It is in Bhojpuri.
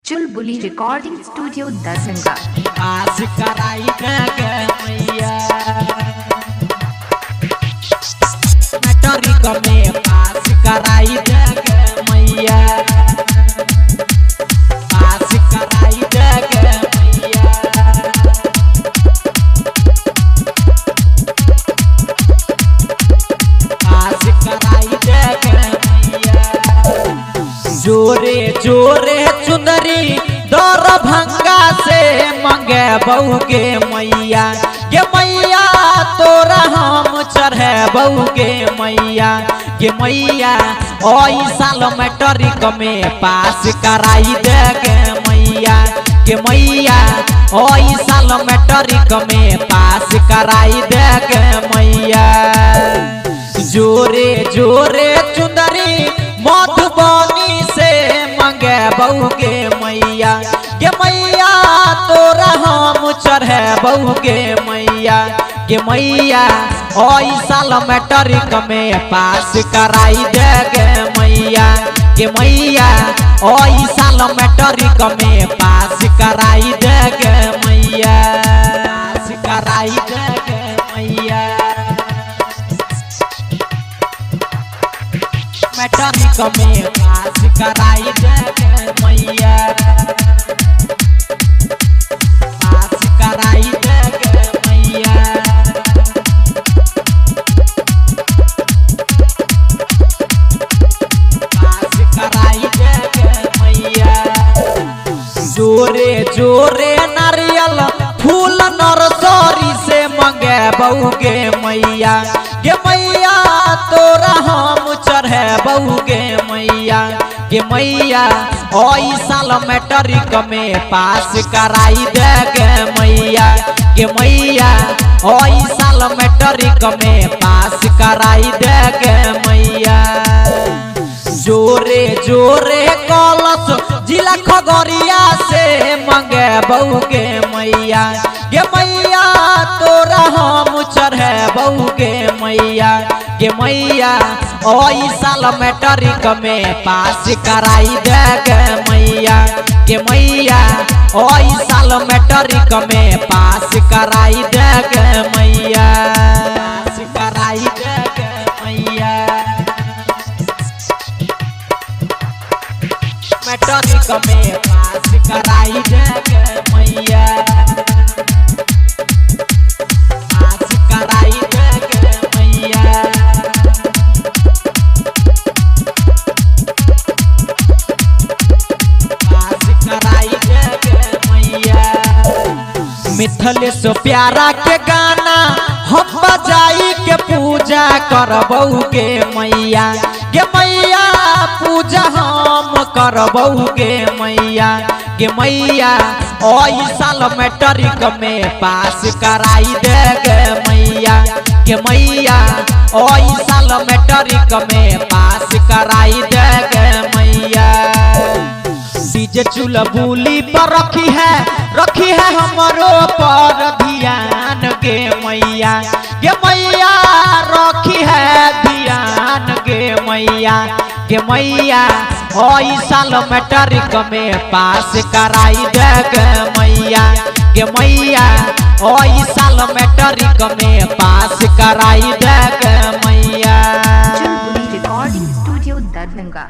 चुलबुली रिकॉर्डिंग स्टूडियो दरभंगा। पास कराई गे मैया मैट्रिक में पास कराई गे मैया पास कराई गे मैया पास कराई गे मैया जोरे जोरे चुनरी दरभंगा से मंगे बहू के मैया गे मैया तोरा हम चढ़े बहू के मैया गे मैया ओई साल मैट्रिक में पास कराई दे गे मैया गे मैया ओई साल मैट्रिक में पास कराई दे गे मैया जोरे जोरे चुंदरी मधुबनी से मंगे बहू के मैया गे मैया तोरा हम चढ़े बहू के मैया गे मैया ओई साल मैट्रिक में पास कराई दे गे मैया गे मैया ओई साल मैट्रिक में पास कराई दे गे मैया पास कराई दे गे मैया मैट्रिक में पास कराई दे मैया पास कराई दे मैया पास कराई दे मैया जोरे जोरे नारियल फूल नर्सरी से मंगे बहू के मैया गे मैया तोरा हम चढ़े बहू के मैया गे मैया ओई साल मैट्रिक में पास कराई दे गे मैया गे मैया ओई साल मैट्रिक में पास कराई दे गे मैया जोरे जोरे कलश जिला खगड़िया से मंगे बहू के मैया गे मैया तोरा हम चढ़े बहू के मैया गे मैया ओई साल मैट्रिक में पास कराई दे गे मैया गे मैया ओई साल मैट्रिक में पास कराई दे गे मैया पास कराई दे गे मैया मैट्रिक में पास कराई दे गे मैया पास कराई दे गे मैया पास कराई दे गे मैया मिथिलेश प्यारा के गाना हम बजाई के पूजा करबहू के मैया गे मैया पूजा हम करबहू के मैया गे मैया ओई साल मैट्रिक में पास कराई दे गे मैया गे मैया ओई साल मैट्रिक में पास कराई दे गे मैया डीजे चुलबुली पर रखी है हमरो पर ध्यान गे मैया रखी है ध्यान गे मैया ओई साल मैट्रिक में पास कराई दे गे मैया ओई साल मैट्रिक में पास कराई दे गे मैया चुलबुली रिकॉर्डिंग स्टूडियो दरभंगा।